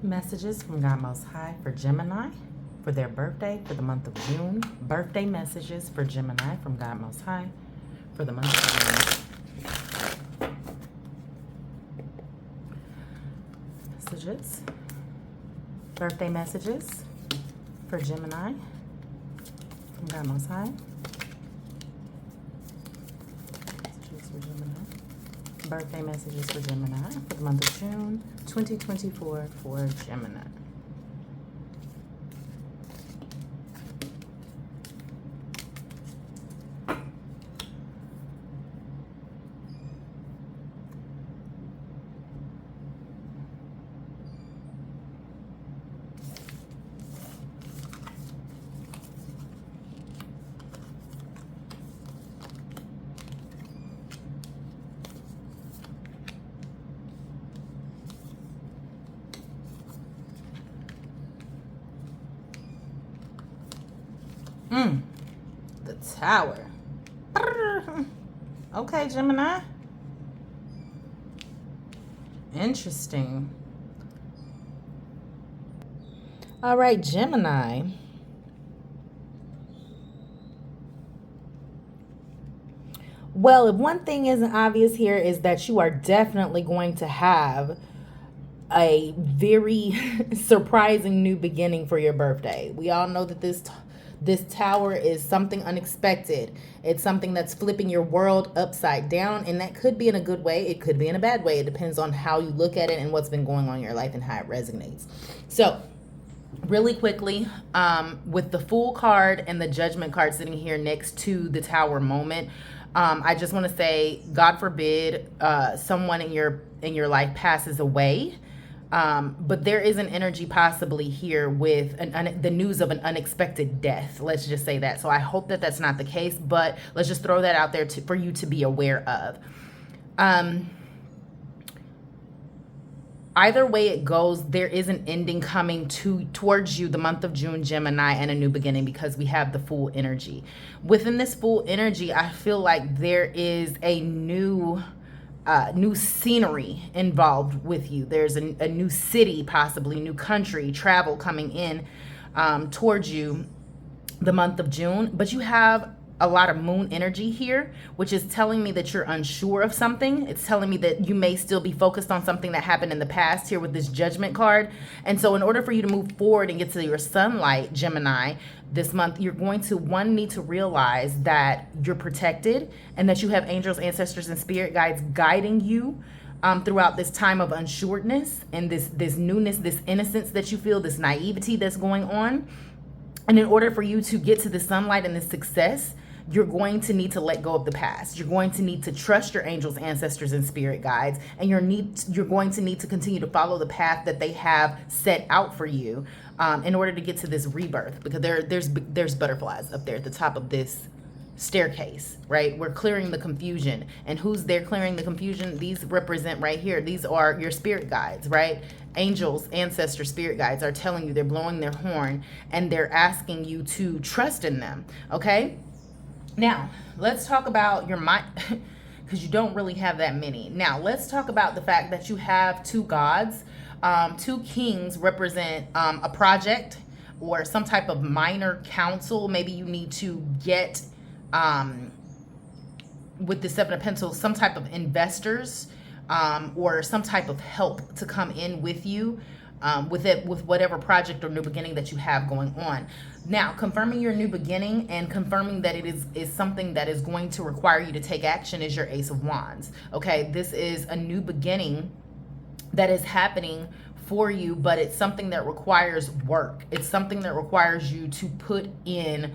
Messages from God Most High for Gemini for their birthday for the month of June. Birthday messages for Gemini from God Most High for the month of June. Messages. Birthday messages for Gemini from God Most High. Messages for Gemini. Birthday messages for Gemini for the month of June 2024 for Gemini. The Tower. Okay, Gemini. Interesting. All right, Gemini. Well, if one thing isn't obvious here is that you are definitely going to have a very surprising new beginning for your birthday. We all know that this tower is something unexpected. It's something that's flipping your world upside down, and that could be in a good way. It could be in a bad way. It depends on how you look at it and what's been going on in your life and how it resonates. So really quickly, with the Fool card and the Judgment card sitting here next to the Tower moment, I just want to say, God forbid someone in your life passes away. But there is an energy possibly here with the news of an unexpected death. Let's just say that. So I hope that that's not the case, but let's just throw that out there for you to be aware of. Either way it goes, there is an ending coming towards you the month of June, Gemini, and a new beginning, because we have the Fool energy. Within this Fool energy, I feel like there is a new scenery involved with you. There's a new city, possibly new country, travel coming in towards you the month of June. But you have a lot of moon energy here, which is telling me that you're unsure of something. It's telling me that you may still be focused on something that happened in the past here with this Judgment card. And so in order for you to move forward and get to your sunlight, Gemini, this month, you're going to, need to realize that you're protected and that you have angels, ancestors, and spirit guides guiding you throughout this time of unsureness and this newness, this innocence that you feel, this naivety that's going on. And in order for you to get to the sunlight and the success, you're going to need to let go of the past. You're going to need to trust your angels, ancestors, and spirit guides, and you're going to need to continue to follow the path that they have set out for you in order to get to this rebirth. Because there's butterflies up there at the top of this staircase, right? We're clearing the confusion. And who's there clearing the confusion? These represent right here. These are your spirit guides, right? Angels, ancestors, spirit guides are telling you, they're blowing their horn, and they're asking you to trust in them, okay? Now, let's talk about your mind, because you don't really have that many. Now, let's talk about the fact that you have two gods. Two kings represent a project or some type of minor counsel. Maybe you need to get, with the Seven of Pentacles, some type of investors or some type of help to come in with you with whatever project or new beginning that you have going on. Now, confirming your new beginning and confirming that it is something that is going to require you to take action is your Ace of Wands. Okay, this is a new beginning that is happening for you, but it's something that requires work. It's something that requires you to put in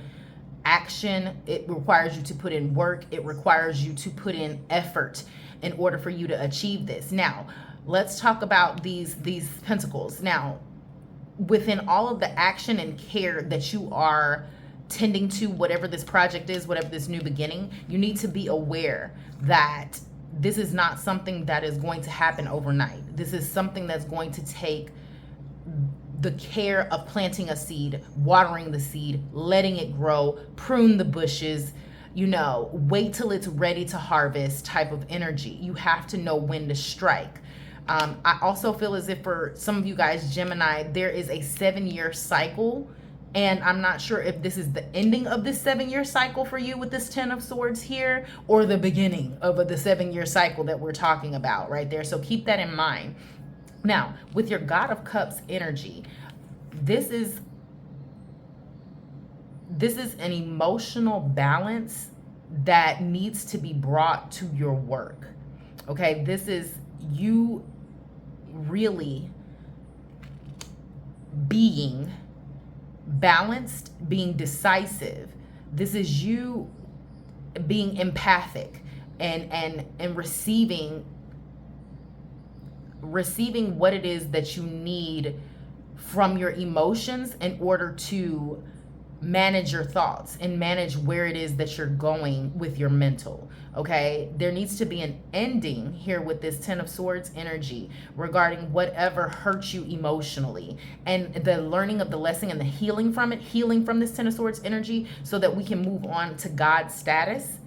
action. It requires you to put in work. It requires you to put in effort in order for you to achieve this. Now, let's talk about these pentacles. Now, within all of the action and care that you are tending to, whatever this project is, whatever this new beginning, you need to be aware that this is not something that is going to happen overnight. This is something that's going to take the care of planting a seed, watering the seed, letting it grow, prune the bushes, wait till it's ready to harvest type of energy. You have to know when to strike. I also feel as if for some of you guys, Gemini, there is a 7-year cycle. And I'm not sure if this is the ending of this 7-year cycle for you with this 10 of Swords here, or the beginning of the 7-year cycle that we're talking about right there. So keep that in mind. Now, with your God of Cups energy, this is an emotional balance that needs to be brought to your work. Okay, this is you really being balanced, being decisive. This is you being empathic and receiving what it is that you need from your emotions in order to manage your thoughts and manage where it is that you're going with your mental. Okay, there needs to be an ending here with this 10 of Swords energy regarding whatever hurts you emotionally, and the learning of the lesson and the healing from it, healing from this 10 of Swords energy, so that we can move on to God's status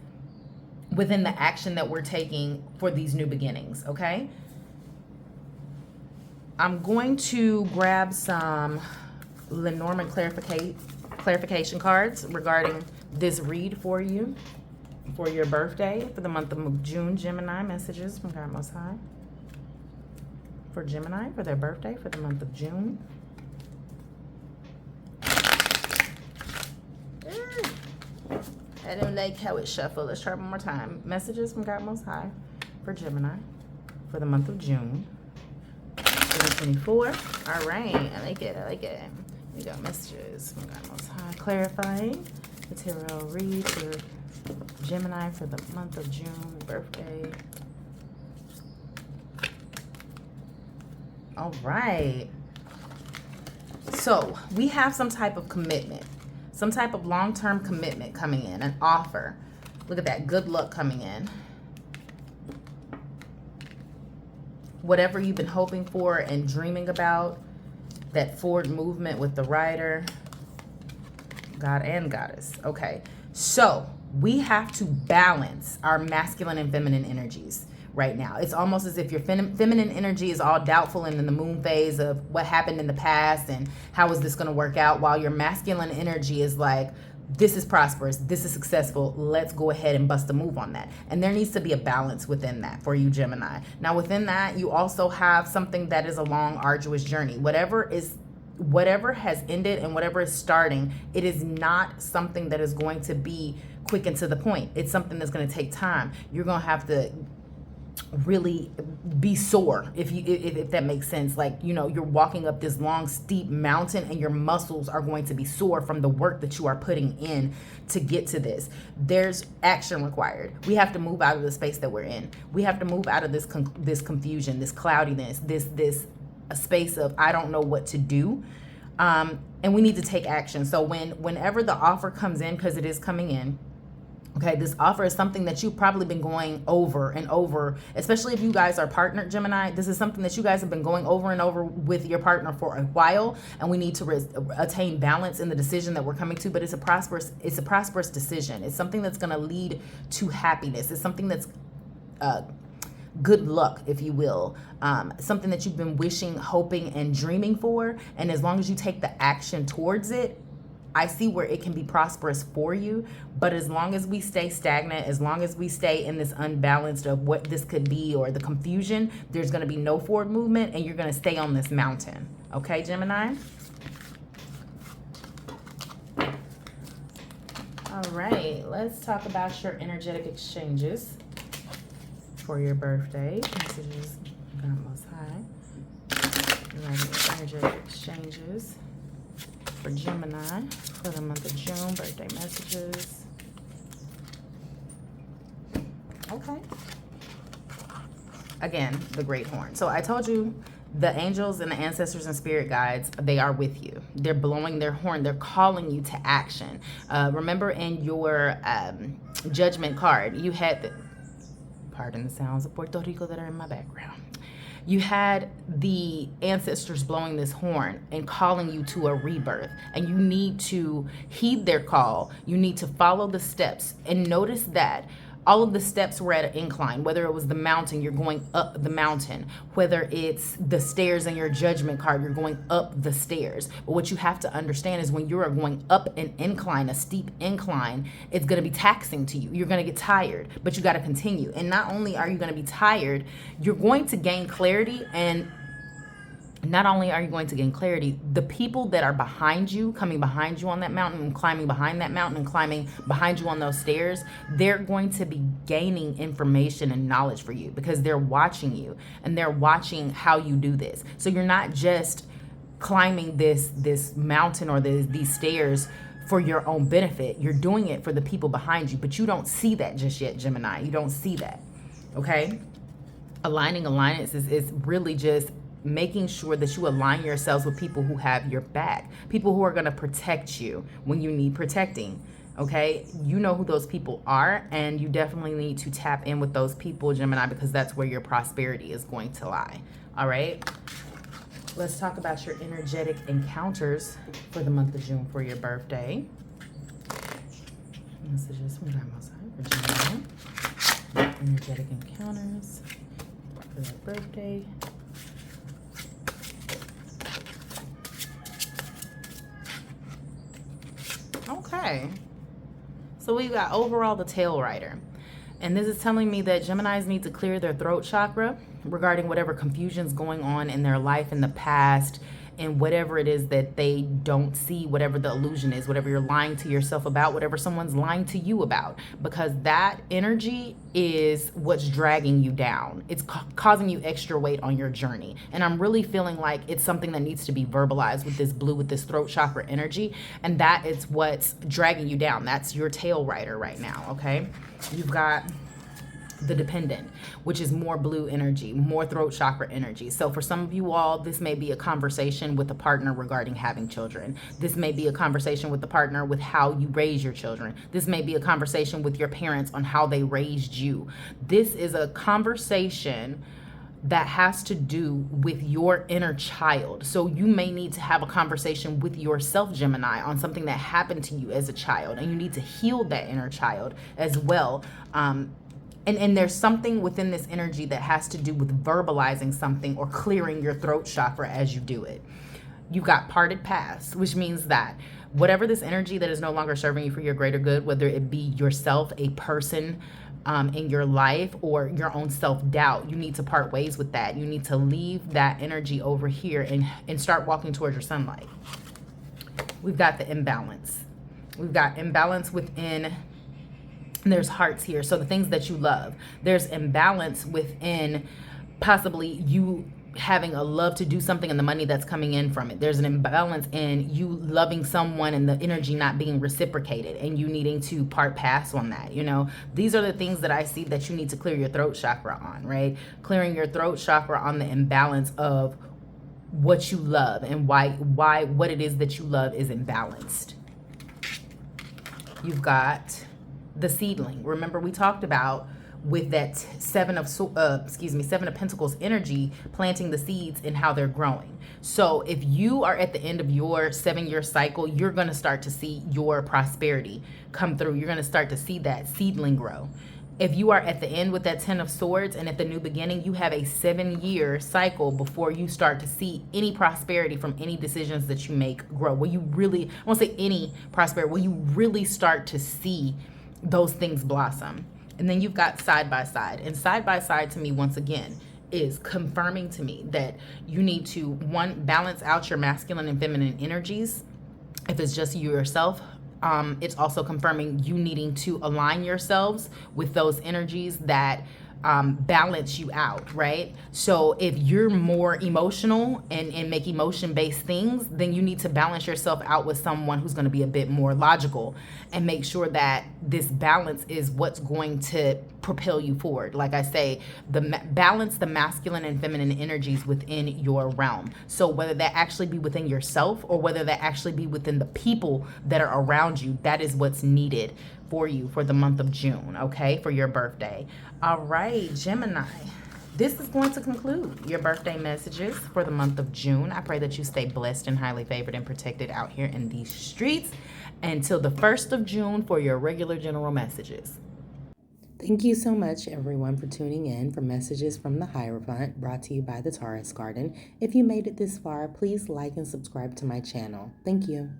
within the action that we're taking for these new beginnings. Okay, I'm going to grab some Lenormand clarification cards regarding this read for you for your birthday for the month of June. Gemini, messages from God Most High for Gemini for their birthday for the month of June. I don't like how it shuffled. Let's try one more time. Messages from God Most High for Gemini for the month of June 2024. All right, I like it. We got messages from God Most High clarifying the tarot read for Gemini for the month of June, birthday. All right. So we have some type of commitment, some type of long-term commitment coming in, an offer. Look at that, good luck coming in. Whatever you've been hoping for and dreaming about, that forward movement with the Rider, God and Goddess. Okay, so we have to balance our masculine and feminine energies right now. It's almost as if your feminine energy is all doubtful and in the moon phase of what happened in the past and how is this going to work out, while your masculine energy is like, this is prosperous, this is successful, let's go ahead and bust a move on that. And there needs to be a balance within that for you, Gemini. Now within that, you also have something that is a long, arduous journey. Whatever has ended and whatever is starting, it is not something that is going to be quick and to the point. It's something that's going to take time. You're going to have to really be sore, if that makes sense. Like, you know, you're walking up this long steep mountain and your muscles are going to be sore from the work that you are putting in to get to this. There's action required. We have to move out of the space that we're in. We have to move out of this confusion, this cloudiness, this a space of I don't know what to do, and we need to take action. So whenever the offer comes in, because it is coming in, okay, this offer is something that you've probably been going over and over, especially if you guys are partnered, Gemini. This is something that you guys have been going over and over with your partner for a while, and we need to attain balance in the decision that we're coming to. But it's a prosperous decision. It's something that's going to lead to happiness. It's something that's good luck, if you will, something that you've been wishing, hoping, and dreaming for. And as long as you take the action towards it, I see where it can be prosperous for you. But as long as we stay stagnant, as long as we stay in this unbalanced of what this could be or the confusion, there's going to be no forward movement and you're going to stay on this mountain. Okay, Gemini? All right, let's talk about your energetic exchanges for your birthday. Messages, God Most High. Energetic exchanges for Gemini for the month of June, birthday messages. Okay. Again, the Great Horn. So I told you the angels and the ancestors and spirit guides, they are with you. They're blowing their horn. They're calling you to action. Remember in your judgment card, you had pardon the sounds of Puerto Rico that are in my background. You had the ancestors blowing this horn and calling you to a rebirth, and you need to heed their call. You need to follow the steps and notice that All of the steps were at an incline. Whether it was the mountain, you're going up the mountain. Whether it's the stairs in your judgment card, you're going up the stairs. But what you have to understand is when you are going up an incline, a steep incline, it's going to be taxing to you. You're going to get tired, but you got to continue. And not only are you going to be tired, you're going to gain clarity. And not only are you going to gain clarity, the people that are behind you, coming behind you on that mountain and climbing behind that mountain and climbing behind you on those stairs, they're going to be gaining information and knowledge for you because they're watching you and they're watching how you do this. So you're not just climbing this mountain or these stairs for your own benefit. You're doing it for the people behind you, but you don't see that just yet, Gemini. You don't see that, okay? Aligning alliances is really just making sure that you align yourselves with people who have your back, people who are going to protect you when you need protecting. Okay, you know who those people are, and you definitely need to tap in with those people, Gemini, because that's where your prosperity is going to lie. All right, let's talk about your energetic encounters for the month of June for your birthday. Messages from Time Outside for Gemini. Energetic encounters for your birthday. Okay, so we've got overall the tail rider, and this is telling me that Geminis need to clear their throat chakra regarding whatever confusion's going on in their life in the past, and whatever it is that they don't see, whatever the illusion is, whatever you're lying to yourself about, whatever someone's lying to you about, because that energy is what's dragging you down. It's causing you extra weight on your journey. And I'm really feeling like it's something that needs to be verbalized with this blue, with this throat chakra energy. And that is what's dragging you down. That's your tail rider right now, okay? You've got the dependent, which is more blue energy, more throat chakra energy. So for some of you all, this may be a conversation with a partner regarding having children. This may be a conversation with the partner with how you raise your children. This may be a conversation with your parents on how they raised you. This is a conversation that has to do with your inner child. So you may need to have a conversation with yourself, Gemini, on something that happened to you as a child, and you need to heal that inner child as well. And there's something within this energy that has to do with verbalizing something or clearing your throat chakra as you do it. You've got parted paths, which means that whatever this energy that is no longer serving you for your greater good, whether it be yourself, a person in your life, or your own self-doubt, you need to part ways with that. You need to leave that energy over here and start walking towards your sunlight. We've got the imbalance. We've got imbalance within. There's hearts here, so the things that you love. There's imbalance within possibly you having a love to do something and the money that's coming in from it. There's an imbalance in you loving someone and the energy not being reciprocated and you needing to part paths on that. You know, these are the things that I see that you need to clear your throat chakra on, right? Clearing your throat chakra on the imbalance of what you love and why what it is that you love is imbalanced. You've got the seedling. Remember, we talked about with that seven of Pentacles energy, planting the seeds and how they're growing. So if you are at the end of your 7-year cycle, you're going to start to see your prosperity come through. You're going to start to see that seedling grow. If you are at the end with that 10 of Swords and at the new beginning, you have a 7-year cycle before you start to see any prosperity from any decisions that you make grow. Will you really, I won't say any prosperity, will you really start to see those things blossom? And then you've got side by side. And side by side to me, once again, is confirming to me that you need to, one, balance out your masculine and feminine energies. If it's just you yourself, it's also confirming you needing to align yourselves with those energies that balance you out, right? So if you're more emotional and make emotion-based things, then you need to balance yourself out with someone who's going to be a bit more logical and make sure that this balance is what's going to propel you forward. Like I say, balance the masculine and feminine energies within your realm. So whether that actually be within yourself or whether that actually be within the people that are around you, that is what's needed for you for the month of June, okay, for your birthday. All right, Gemini, this is going to conclude your birthday messages for the month of June. I pray that you stay blessed and highly favored and protected out here in these streets until the 1st of June for your regular general messages. Thank you so much, everyone, for tuning in for Messages from the Hierophant, brought to you by the Taurus Garden. If you made it this far, please like and subscribe to my channel. Thank you.